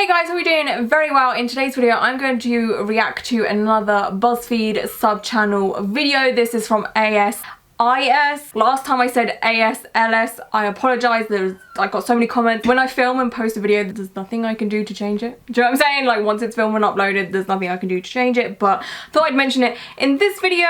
Hey guys, how are we doing? Very well. In today's video I'm going to react to another BuzzFeed sub-channel video. This is from ASIS. Last time I said ASLS, I apologise. I got so many comments. When I film and post a video, there's nothing I can do to change it. Do you know what I'm saying? Like, once it's filmed and uploaded, there's nothing I can do to change it. But thought I'd mention it in this video.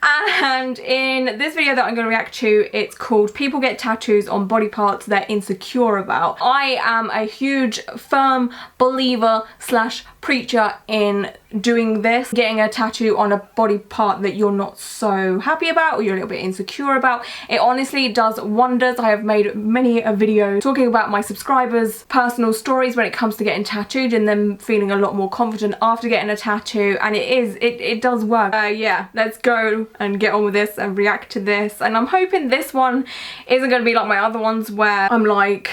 And in this video that I'm going to react to, it's called People Get Tattoos on Body Parts They're Insecure About. I am a huge firm believer slash preacher in doing this, getting a tattoo on a body part that you're not so happy about or you're a little bit insecure about. It honestly does wonders. I have made many a video talking about my subscribers' personal stories when it comes to getting tattooed and them feeling a lot more confident after getting a tattoo, and it does work. Yeah, let's go and get on with this and react to this. And I'm hoping this one isn't going to be like my other ones where I'm like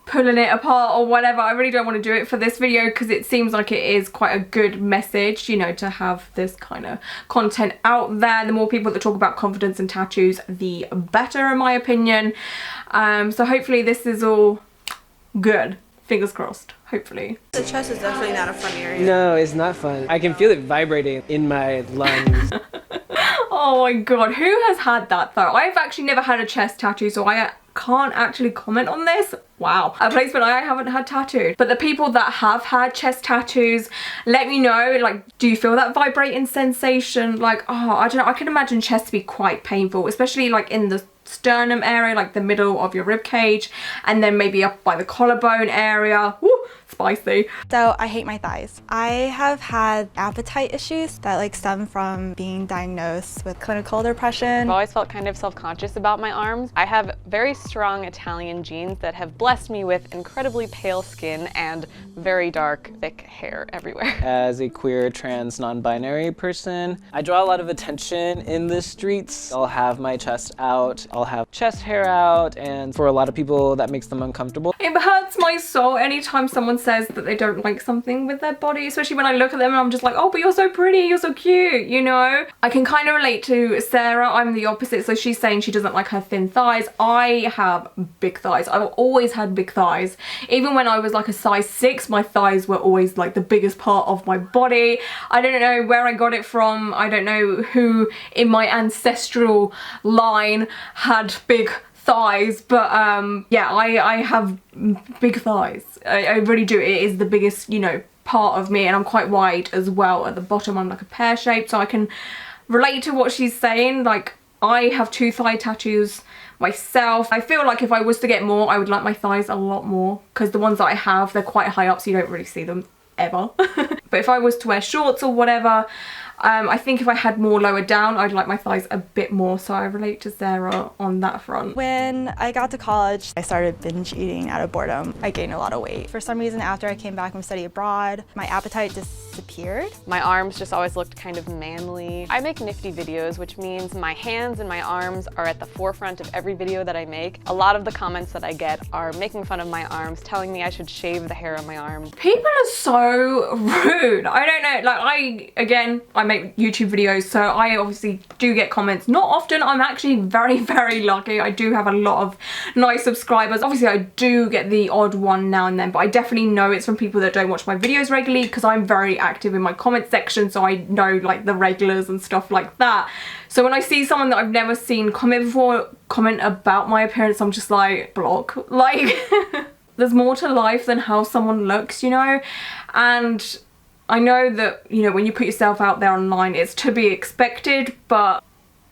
pulling it apart or whatever. I really don't want to do it for this video because it seems like it is quite a good message, you know, to have this kind of content out there. The more people that talk about confidence and tattoos, the better, in my opinion. So hopefully this is all good. Fingers crossed, hopefully. The chest is definitely not a fun area. No, it's not fun. I can feel it vibrating in my lungs. Oh my god, who has had that though? I've actually never had a chest tattoo, so I can't actually comment on this. Wow, a placement I haven't had tattooed. But the people that have had chest tattoos, let me know, like, do you feel that vibrating sensation? Like, oh, I don't know, I can imagine chest to be quite painful, especially like in the sternum area, like the middle of your rib cage, and then maybe up by the collarbone area. Woo, spicy. So I hate my thighs. I have had appetite issues that like stem from being diagnosed with clinical depression. I've always felt kind of self-conscious about my arms. I have very strong Italian genes that have blessed me with incredibly pale skin and very dark, thick hair everywhere. As a queer, trans, non-binary person, I draw a lot of attention in the streets. I'll have my chest out, I'll have chest hair out, and for a lot of people that makes them uncomfortable. It hurts my soul anytime someone says that they don't like something with their body, especially when I look at them and I'm just like, oh, but you're so pretty, you're so cute, you know? I can kind of relate to Sarah. I'm the opposite, so she's saying she doesn't like her thin thighs. I have big thighs. I've always had big thighs. Even when I was like a size 6, my thighs were always like the biggest part of my body. I don't know where I got it from. I don't know who in my ancestral line had big thighs, but yeah, I have big thighs. I really do. It is the biggest, you know, part of me, and I'm quite wide as well. At the bottom I'm like a pear shape, so I can relate to what she's saying. Like, I have 2 thigh tattoos myself. I feel like if I was to get more, I would like my thighs a lot more, because the ones that I have, they're quite high up, so you don't really see them ever. But if I was to wear shorts or whatever, I think if I had more lower down, I'd like my thighs a bit more, so I relate to Sarah on that front. When I got to college, I started binge eating out of boredom. I gained a lot of weight. For some reason, after I came back from study abroad, my appetite disappeared. My arms just always looked kind of manly. I make nifty videos, which means my hands and my arms are at the forefront of every video that I make. A lot of the comments that I get are making fun of my arms, telling me I should shave the hair on my arms. People are so rude. I don't know, like, I make YouTube videos, so I obviously do get comments. Not often. I'm actually very, very lucky. I do have a lot of nice subscribers. Obviously I do get the odd one now and then, but I definitely know it's from people that don't watch my videos regularly, because I'm very active in my comment section, so I know like the regulars and stuff like that. So when I see someone that I've never seen comment before comment about my appearance, I'm just like, block. Like, there's more to life than how someone looks, you know? And I know that, you know, when you put yourself out there online, it's to be expected, but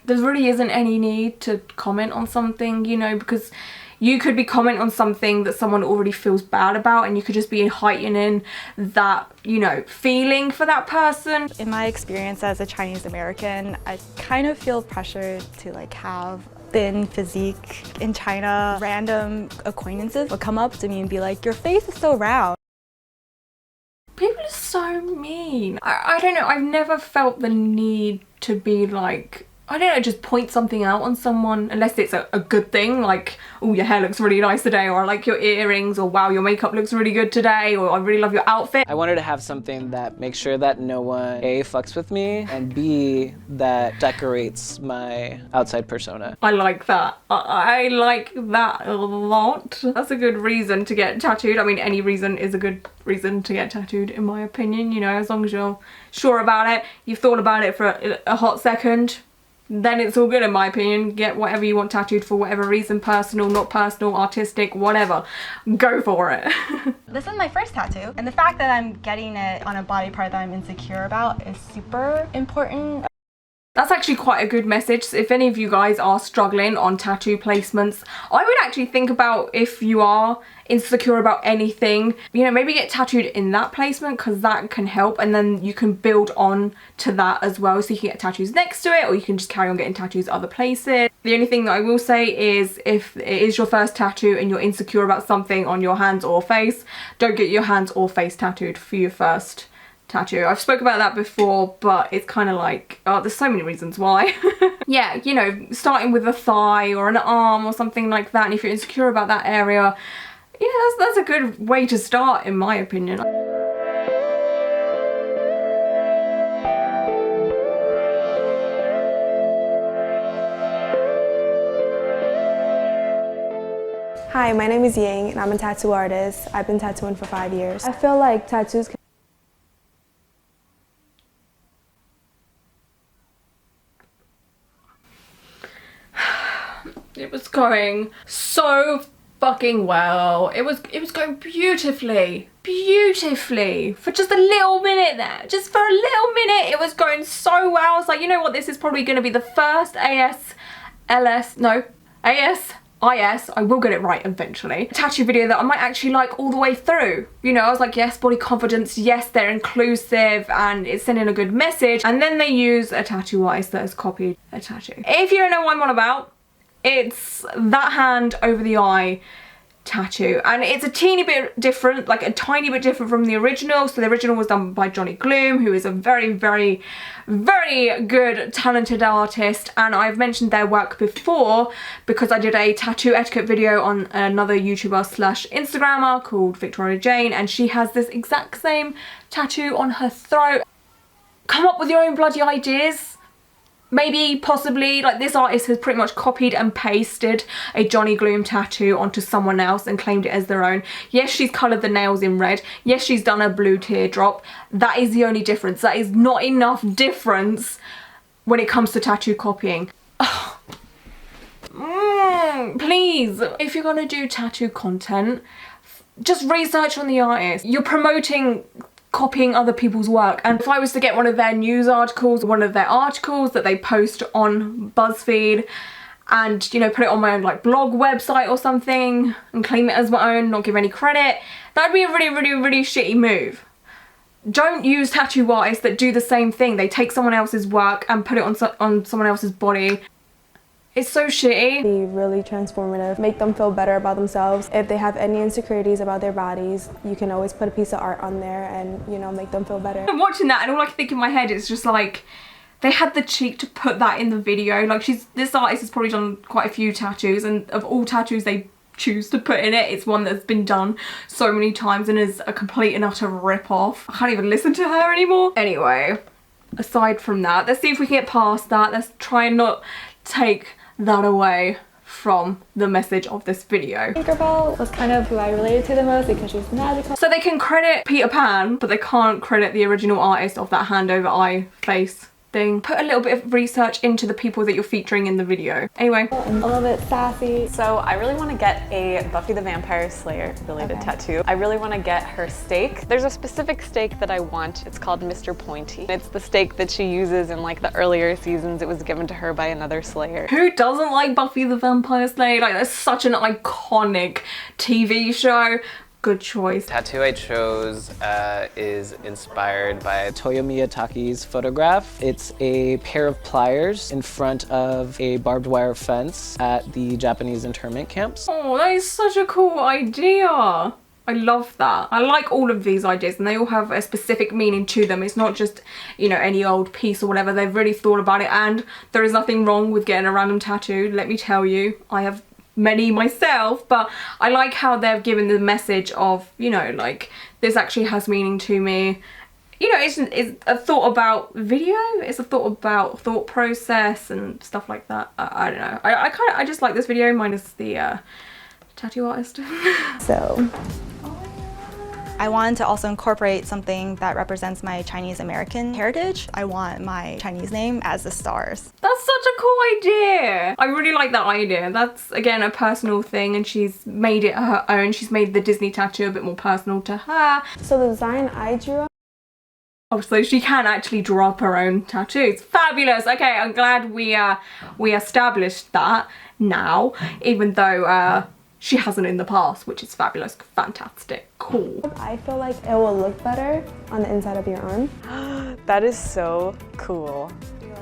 there really isn't any need to comment on something, you know, because you could be commenting on something that someone already feels bad about, and you could just be heightening that, you know, feeling for that person. In my experience as a Chinese American, I kind of feel pressure to like have thin physique in China. Random acquaintances will come up to me and be like, your face is so round. People are so mean. I don't know, I've never felt the need to be like I don't know, just point something out on someone, unless it's a good thing, like, oh, your hair looks really nice today, or I like your earrings, or wow, your makeup looks really good today, or I really love your outfit. I wanted to have something that makes sure that no one A, fucks with me, and B, that decorates my outside persona. I like that. I like that a lot. That's a good reason to get tattooed. I mean, any reason is a good reason to get tattooed, in my opinion, you know, as long as you're sure about it, you've thought about it for a hot second, then it's all good, in my opinion. Get whatever you want tattooed for whatever reason, personal, not personal, artistic, whatever. Go for it. This is my first tattoo, and the fact that I'm getting it on a body part that I'm insecure about is super important. That's actually quite a good message. So if any of you guys are struggling on tattoo placements, I would actually think about, if you are insecure about anything, you know, maybe get tattooed in that placement, because that can help, and then you can build on to that as well. So you can get tattoos next to it, or you can just carry on getting tattoos other places. The only thing that I will say is, if it is your first tattoo and you're insecure about something on your hands or face, don't get your hands or face tattooed for your first tattoo. I've spoke about that before, but it's kind of like, oh, there's so many reasons why. Yeah, you know, starting with a thigh or an arm or something like that, and if you're insecure about that area, yeah, that's a good way to start, in my opinion. Hi, my name is Ying, and I'm a tattoo artist. I've been tattooing for 5 years. I feel like tattoos can It was going so fucking well. It was going beautifully for just a little minute there. Just for a little minute, it was going so well. I was like, you know what, this is probably going to be the first ASIS, I will get it right eventually, tattoo video that I might actually like all the way through. You know, I was like, yes, body confidence, yes, they're inclusive and it's sending a good message. And then they use a tattoo artist that has copied a tattoo. If you don't know what I'm on about, it's that hand over the eye tattoo, and it's a teeny bit different, like a tiny bit different from the original. So the original was done by Johnny Gloom, who is a very, very, very good, talented artist, and I've mentioned their work before because I did a tattoo etiquette video on another YouTuber slash Instagrammer called Victoria Jane, and she has this exact same tattoo on her throat. Come up with your own bloody ideas. Maybe, possibly, like, this artist has pretty much copied and pasted a Johnny Gloom tattoo onto someone else and claimed it as their own. Yes, she's coloured the nails in red. Yes, she's done a blue teardrop. That is the only difference. That is not enough difference when it comes to tattoo copying. Please, if you're gonna do tattoo content, just research on the artist. You're promoting copying other people's work, and if I was to get one of their news articles, one of their articles that they post on BuzzFeed, and, you know, put it on my own like blog website or something and claim it as my own, not give any credit, that'd be a really, really, really shitty move. Don't use tattoo artists that do the same thing. They take someone else's work and put it on someone else's body. It's so shitty. be really transformative, make them feel better about themselves. If they have any insecurities about their bodies, you can always put a piece of art on there and, you know, make them feel better. I'm watching that and all I can think in my head is just like, they had the cheek to put that in the video. Like, this artist has probably done quite a few tattoos, and of all tattoos they choose to put in it, it's one that's been done so many times and is a complete and utter rip-off. I can't even listen to her anymore. Anyway, aside from that, let's see if we can get past that. Let's try and not take that away from the message of this video. Tinkerbell was kind of who I related to the most because she's magical. So they can credit Peter Pan, but they can't credit the original artist of that hand over eye face thing. Put a little bit of research into the people that you're featuring in the video. Anyway. A little bit sassy. So I really want to get a Buffy the Vampire Slayer related tattoo. I really want to get her stake. There's a specific stake that I want. It's called Mr. Pointy. It's the stake that she uses in like the earlier seasons. It was given to her by another Slayer. Who doesn't like Buffy the Vampire Slayer? Like, that's such an iconic TV show. Good choice. The tattoo I chose is inspired by Toyo Miyatake's photograph. It's a pair of pliers in front of a barbed wire fence at the Japanese internment camps. Oh, that is such a cool idea. I love that. I like all of these ideas, and they all have a specific meaning to them. It's not just, you know, any old piece or whatever. They've really thought about it, and there is nothing wrong with getting a random tattoo. Let me tell you, I have many myself, but I like how they've given the message of, you know, like, this actually has meaning to me. You know, it's a thought about video, it's a thought about thought process and stuff like that. I don't know. I just like this video minus the tattoo artist. So I wanted to also incorporate something that represents my Chinese American heritage. I want my Chinese name as the stars. That's such a cool idea. I really like that idea. That's, again, a personal thing, and she's made it her own. She's made the Disney tattoo a bit more personal to her. So the design I drew up. Oh, so she can actually draw up her own tattoos. Fabulous. Okay, I'm glad we established that now, even though she hasn't in the past, which is fabulous. Fantastic. Cool. I feel like it will look better on the inside of your arm. That is so cool.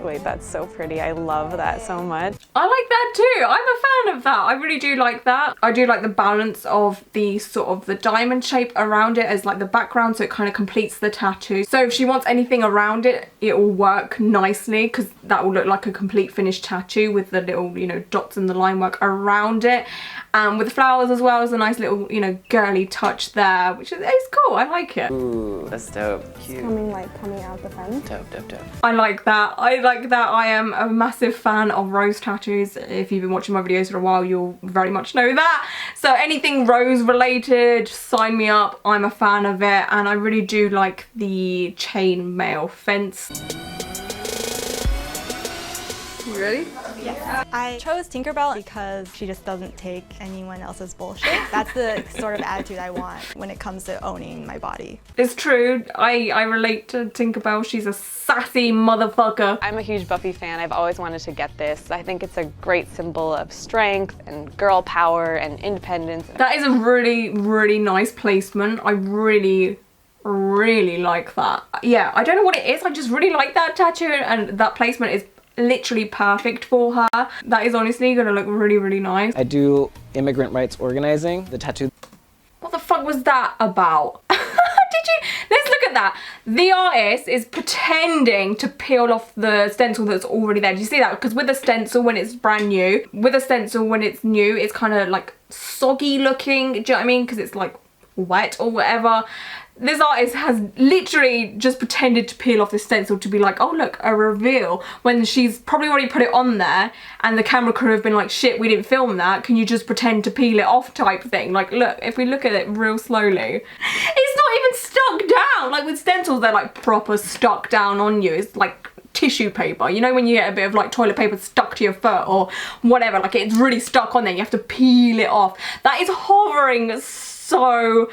Wait, that's so pretty. I love that so much. I like that too. I'm a fan of that. I really do like that. I do like the balance of the sort of the diamond shape around it as like the background, so it kind of completes the tattoo. So if she wants anything around it, it will work nicely, because that will look like a complete finished tattoo with the little, you know, dots and the line work around it. And with the flowers as well as a nice little, you know, girly touch there, which is cool. I like it. Ooh, that's dope. Cute. Coming out the front. Dope, dope, dope. I like that. I like that. I am a massive fan of rose tattoos. If you've been watching my videos for a while, you'll very much know that. So anything rose related, sign me up. I'm a fan of it, and I really do like the chainmail fence. You ready? Yes. I chose Tinkerbell because she just doesn't take anyone else's bullshit. That's the sort of attitude I want when it comes to owning my body. It's true. I relate to Tinkerbell. She's a sassy motherfucker. I'm a huge Buffy fan. I've always wanted to get this. I think it's a great symbol of strength and girl power and independence. That is a really, really nice placement. I really like that. Yeah, I don't know what it is. I just really like that tattoo, and that placement is literally perfect for her. That is honestly gonna look really, really nice. I do immigrant rights organizing. The tattoo. What the fuck was that about? Let's look at that. The artist is pretending to peel off the stencil that's already there. Do you see that? Because with a stencil when it's brand new, with a stencil when it's new, it's kind of like soggy looking. Do you know what I mean? Because it's like wet or whatever. This artist has literally just pretended to peel off this stencil to be like, oh look, a reveal, when she's probably already put it on there and the camera crew have been like, shit, we didn't film that, can you just pretend to peel it off type thing. Like, look, if we look at it real slowly, it's not even stuck down. Like with stencils, they're like proper stuck down on you. It's like tissue paper, you know, when you get a bit of like toilet paper stuck to your foot or whatever, like it's really stuck on there, you have to peel it off. That is hovering so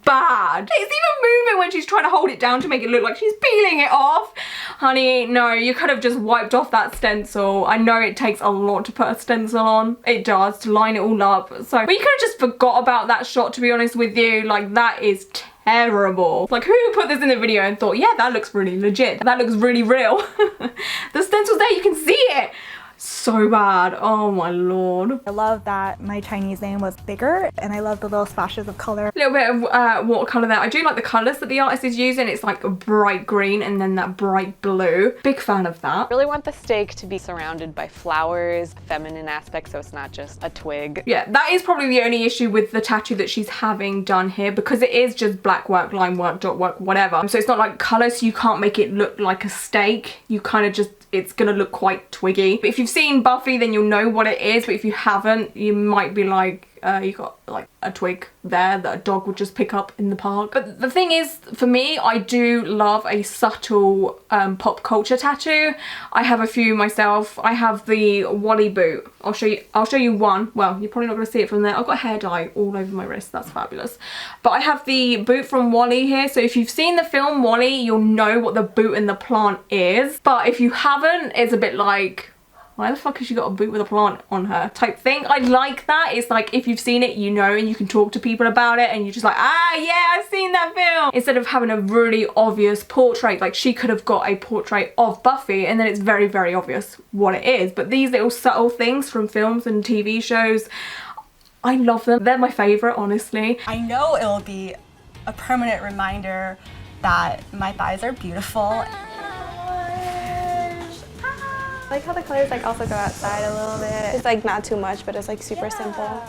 bad. It's even moving when she's trying to hold it down to make it look like she's peeling it off. Honey, no, you could have just wiped off that stencil. I know it takes a lot to put a stencil on. It does, to line it all up. So, but you could have just forgot about that shot, to be honest with you. Like, that is terrible. Like, who put this in the video and thought, yeah, that looks really legit. That looks really real. The stencil's there, you can see it. So bad. Oh my lord. I love that my Chinese name was bigger, and I love the little splashes of color. A little bit of watercolor there. I do like the colors that the artist is using. It's like a bright green and then that bright blue. Big fan of that. I really want the stake to be surrounded by flowers, feminine aspect, so it's not just a twig. Yeah, that is probably the only issue with the tattoo that she's having done here, because it is just black work, line work, dot work, whatever. So it's not like color, so you can't make it look like a stake. You kind of just, it's gonna look quite twiggy. But if you've seen Buffy, then you'll know what it is, but if you haven't, you might be like, you got like a twig there that a dog would just pick up in the park. But the thing is, for me, I do love a subtle pop culture tattoo. I have a few myself. I have the Wally boot. I'll show you one. Well, you're probably not gonna see it from there. I've got hair dye all over my wrist. That's fabulous. But I have the boot from Wally here. So if you've seen the film Wally, you'll know what the boot and the plant is. But if you haven't, it's a bit like, why the fuck has she got a boot with a plant on her type thing. I like that. It's like, if you've seen it, you know, and you can talk to people about it, and you're just like, ah, yeah, I've seen that film. Instead of having a really obvious portrait, like she could have got a portrait of Buffy and then it's very, very obvious what it is. But these little subtle things from films and TV shows, I love them. They're my favorite, honestly. I know it'll be a permanent reminder that my thighs are beautiful. I like how the colors like also go outside a little bit. It's like not too much, but it's like super simple.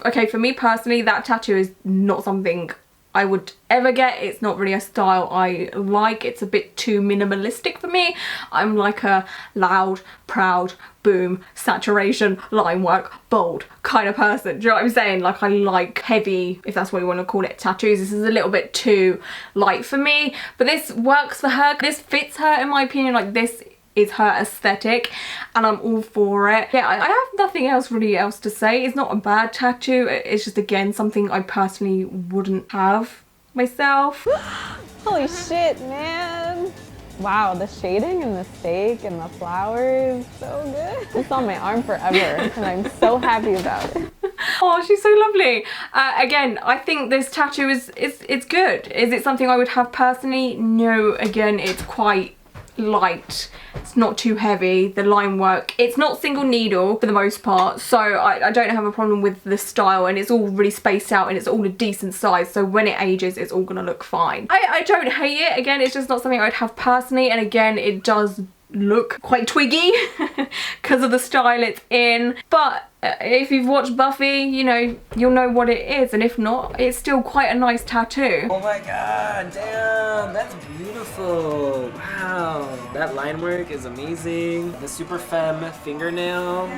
Okay, for me personally, that tattoo is not something I would ever get. It's not really a style I like. It's a bit too minimalistic for me. I'm like a loud, proud, boom, saturation, line work, bold kind of person. Do you know what I'm saying? Like I like heavy, if that's what you want to call it, tattoos. This is a little bit too light for me, but this works for her. This fits her in my opinion. Like this is her aesthetic and I'm all for it. Yeah, I have nothing else really else to say. It's not a bad tattoo. It's just again something I personally wouldn't have myself. Holy shit, man. Wow, the shading and the steak and the flowers, so good. It's on my arm forever and I'm so happy about it. Oh, she's so lovely. Again, I think this tattoo is good. Is it something I would have personally? No, again, it's quite light. It's not too heavy. The line work, it's not single needle for the most part, so I don't have a problem with the style, and it's all really spaced out and it's all a decent size, so when it ages it's all gonna look fine. I don't hate it. Again, it's just not something I'd have personally, and again it does look quite twiggy because of the style it's in, but if you've watched Buffy, you know, you'll know what it is, and if not, it's still quite a nice tattoo. Oh my god, damn, that's beautiful. Wow, that line work is amazing. The super femme fingernail,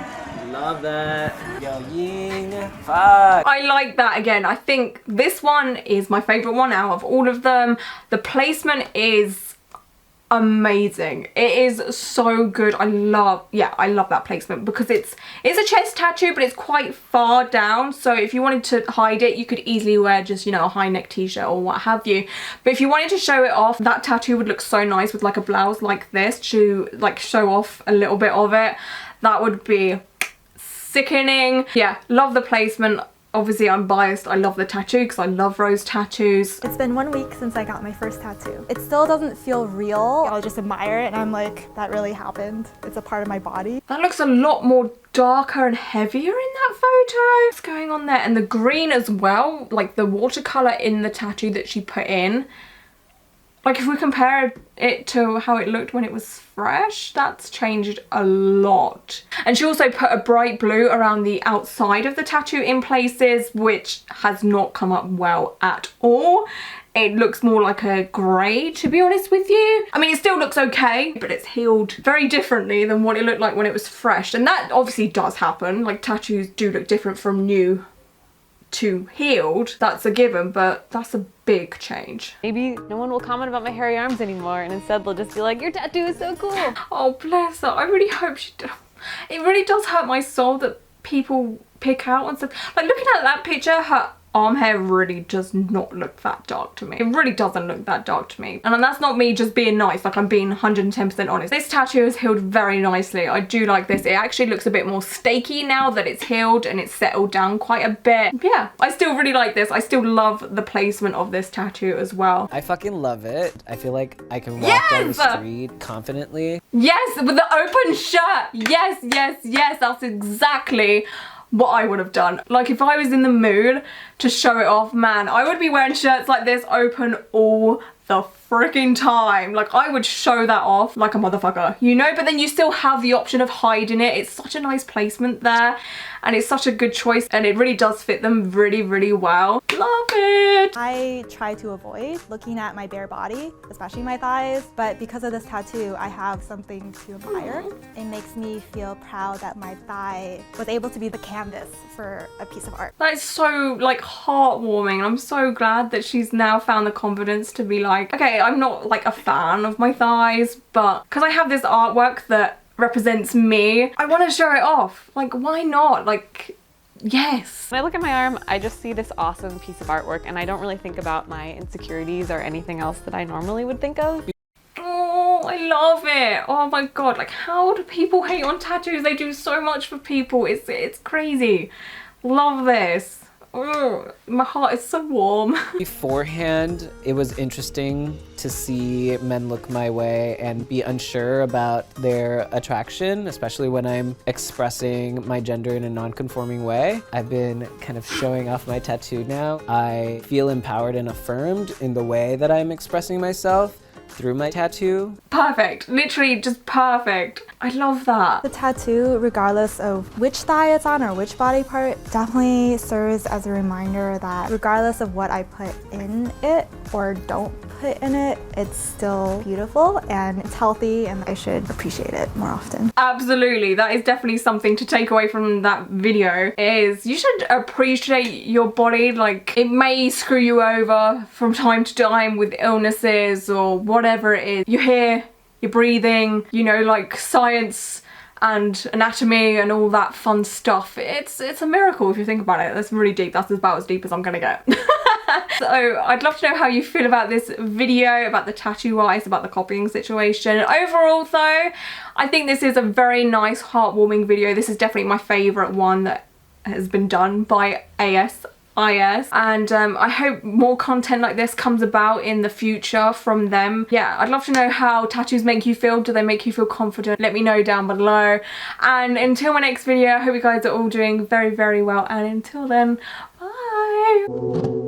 love that. Yo, ying, fuck. I like that. Again, I think this one is my favorite one out of all of them. The placement is amazing. It is so good. I love that placement because it's a chest tattoo, but it's quite far down, so if you wanted to hide it you could easily wear just, you know, a high neck t-shirt or what have you. But if you wanted to show it off, that tattoo would look so nice with like a blouse like this to like show off a little bit of it. That would be sickening. Yeah, love the placement. Obviously I'm biased, I love the tattoo because I love rose tattoos. It's been 1 week since I got my first tattoo. It still doesn't feel real. I'll just admire it and I'm like, that really happened. It's a part of my body. That looks a lot more darker and heavier in that photo. What's going on there? And the green as well, like the watercolor in the tattoo that she put in. Like if we compare it to how it looked when it was fresh, that's changed a lot. And she also put a bright blue around the outside of the tattoo in places, which has not come up well at all. It looks more like a grey, to be honest with you. I mean, it still looks okay, but it's healed very differently than what it looked like when it was fresh. And that obviously does happen. Like tattoos do look different from new to healed, that's a given, but that's a big change. Maybe no one will comment about my hairy arms anymore and instead they'll just be like, your tattoo is so cool. Oh bless her, I really hope she does. It really does hurt my soul that people pick out and stuff. Like looking at that picture, her arm hair really does not look that dark to me. It really doesn't look that dark to me. And that's not me just being nice, like I'm being 110% honest. This tattoo is healed very nicely. I do like this. It actually looks a bit more stakey now that it's healed and it's settled down quite a bit. Yeah, I still really like this. I still love the placement of this tattoo as well. I fucking love it. I feel like I can walk down the street confidently. Yes, with the open shirt. Yes, yes, yes, that's exactly what I would have done. Like if I was in the mood to show it off, man, I would be wearing shirts like this open all the freaking time. Like I would show that off like a motherfucker, you know, but then you still have the option of hiding it. It's such a nice placement there and it's such a good choice and it really does fit them really, really well. Love it. I try to avoid looking at my bare body, especially my thighs, but because of this tattoo, I have something to admire. It makes me feel proud that my thigh was able to be the canvas for a piece of art. That is so like heartwarming. I'm so glad that she's now found the confidence to be like, okay, I'm not like a fan of my thighs, but because I have this artwork that represents me, I want to show it off. Like why not? Like yes. When I look at my arm, I just see this awesome piece of artwork and I don't really think about my insecurities or anything else that I normally would think of. Oh, I love it. Oh my god, like how do people hate on tattoos? They do so much for people. It's crazy. Love this. my heart is so warm. Beforehand, it was interesting to see men look my way and be unsure about their attraction, especially when I'm expressing my gender in a non-conforming way. I've been kind of showing off my tattoo now. I feel empowered and affirmed in the way that I'm expressing myself through my tattoo. Perfect, literally just perfect. I love that. The tattoo, regardless of which thigh it's on or which body part, definitely serves as a reminder that regardless of what I put in it or don't put in it, it's still beautiful and it's healthy, and I should appreciate it more often. Absolutely, that is definitely something to take away from that video, is you should appreciate your body. Like, it may screw you over from time to time with illnesses or whatever it is. You're here, you're breathing, you know, like science and anatomy and all that fun stuff. It's a miracle if you think about it. That's really deep. That's about as deep as I'm gonna get. So I'd love to know how you feel about this video, about the tattoo wise, about the copying situation. Overall though, I think this is a very nice, heartwarming video. This is definitely my favourite one that has been done by ASIS, and I hope more content like this comes about in the future from them. Yeah, I'd love to know how tattoos make you feel. Do they make you feel confident? Let me know down below. And until my next video, I hope you guys are all doing very, very well, and until then, bye.